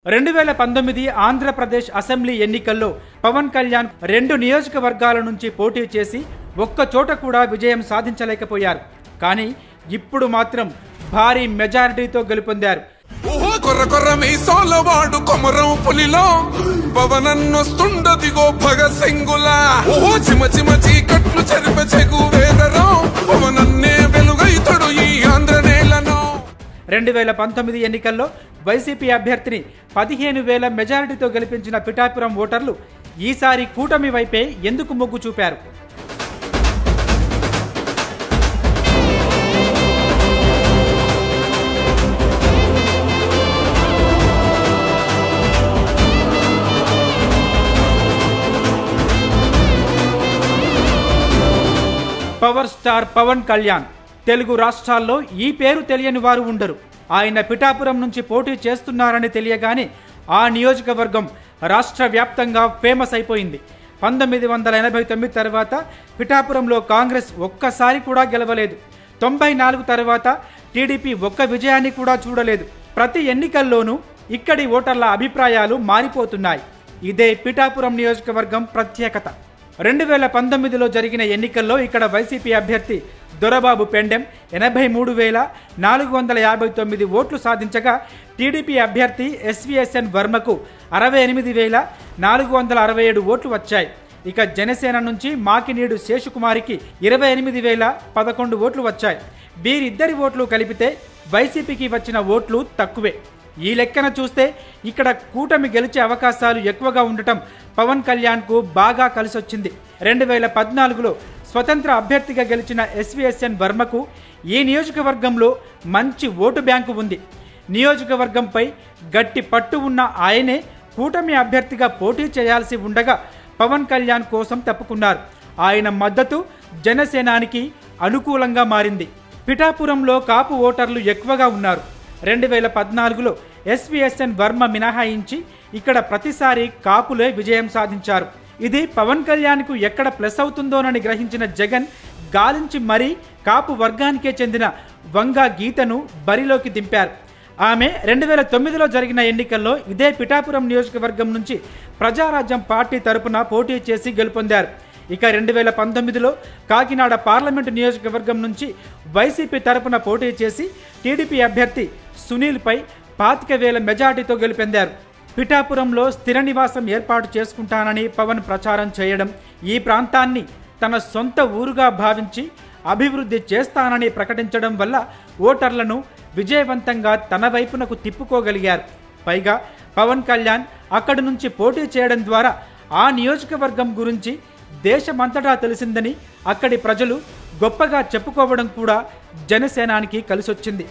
2019 Andhra Pradesh assembly ఎన్నికల్లో పవన్ కళ్యాణ్ 2 నియోజకవర్గాల నుంచి పోటీ చేసి ఒక్క చోట కూడా విజయం సాధించలేకపోయారు. కానీ ఇప్పుడు మాత్రం భారీ మెజారిటీతో గెలుపొందారు. కొర్ర కొర్ర మీసాలవాడు కొమరం పులిలో పవనన్నొస్తుండదిగో భగత్ సింగులా చిమ చిమ చీకట్లు చెరిప చెగు వేదరో పవనన్నే వెలుగైతడు ఈ ఆంధ్ర నేలను. 2019 ఎన్నికల్లో వైసీపీ అభ్యర్థిని 15,000 మెజారిటీతో గెలిపించిన పిఠాపురం ఓటర్లు ఈసారి కూటమి వైపే ఎందుకు మొగ్గు చూపారు? పవర్ స్టార్ పవన్ కళ్యాణ్ తెలుగు రాష్ట్రాల్లో ఈ పేరు తెలియని వారు ఉండరు. ఆయన పిఠాపురం నుంచి పోటీ చేస్తున్నారని తెలియగానే ఆ నియోజకవర్గం రాష్ట్ర వ్యాప్తంగా ఫేమస్ అయిపోయింది. 1989 తర్వాత పిఠాపురంలో కాంగ్రెస్ ఒక్కసారి కూడా గెలవలేదు. 94 తర్వాత టీడీపీ ఒక్క విజయాన్ని కూడా చూడలేదు. ప్రతి ఎన్నికల్లోనూ ఇక్కడి ఓటర్ల అభిప్రాయాలు మారిపోతున్నాయి. ఇదే పిఠాపురం నియోజకవర్గం ప్రత్యేకత. 2019లో జరిగిన ఎన్నికల్లో ఇక్కడ వైసీపీ అభ్యర్థి దొరబాబు పెండెం 83,459 ఓట్లు సాధించగా టీడీపీ అభ్యర్థి ఎస్విఎస్ఎన్ వర్మకు 68,467 ఓట్లు వచ్చాయి. ఇక జనసేన నుంచి మాకినీడు శేషుకుమారికి 28,011 ఓట్లు వచ్చాయి. వీరిద్దరి ఓట్లు కలిపితే వైసీపీకి వచ్చిన ఓట్లు తక్కువే. ఈ లెక్కన చూస్తే ఇక్కడ కూటమి గెలిచే అవకాశాలు ఎక్కువగా ఉండటం పవన్ కళ్యాణ్కు బాగా కలిసొచ్చింది. 2014లో స్వతంత్ర అభ్యర్థిగా గెలిచిన ఎస్విఎస్ఎన్ వర్మకు ఈ నియోజకవర్గంలో మంచి ఓటు బ్యాంకు ఉంది. నియోజకవర్గంపై గట్టి పట్టు ఉన్న ఆయనే కూటమి అభ్యర్థిగా పోటీ చేయాల్సి ఉండగా పవన్ కళ్యాణ్ కోసం తప్పుకున్నారు. ఆయన మద్దతు జనసేనానికి అనుకూలంగా మారింది. పిఠాపురంలో కాపు ఓటర్లు ఎక్కువగా ఉన్నారు. 2014లో ఎస్విఎస్ఎన్ వర్మ మినహాయించి ఇక్కడ ప్రతిసారి కాపులే విజయం సాధించారు. ఇది పవన్ కళ్యాణ్కు ఎక్కడ ప్లస్ అవుతుందోనని గ్రహించిన జగన్ గాలించి మరీ కాపు వర్గానికే చెందిన వంగా గీతను బరిలోకి దింపారు. ఆమె 2009లో జరిగిన ఎన్నికల్లో ఇదే పిఠాపురం నియోజకవర్గం నుంచి ప్రజారాజ్యం పార్టీ తరపున పోటీ చేసి గెలుపొందారు. ఇక 2019లో కాకినాడ పార్లమెంటు నియోజకవర్గం నుంచి వైసీపీ తరపున పోటీ చేసి టీడీపీ అభ్యర్థి సునీల్పై 25,000 మెజార్టీతో గెలుపొందారు. పిఠాపురంలో స్థిర నివాసం ఏర్పాటు చేసుకుంటానని పవన్ ప్రచారం చేయడం, ఈ ప్రాంతాన్ని తన సొంత ఊరుగా భావించి అభివృద్ధి చేస్తానని ప్రకటించడం వల్ల ఓటర్లను విజయవంతంగా తన వైపునకు తిప్పుకోగలిగారు. పైగా పవన్ కళ్యాణ్ అక్కడి నుంచి పోటీ చేయడం ద్వారా ఆ నియోజకవర్గం గురించి దేశమంతటా తెలిసిందని అక్కడి ప్రజలు గొప్పగా చెప్పుకోవడం కూడా జనసేనానికి కలిసొచ్చింది.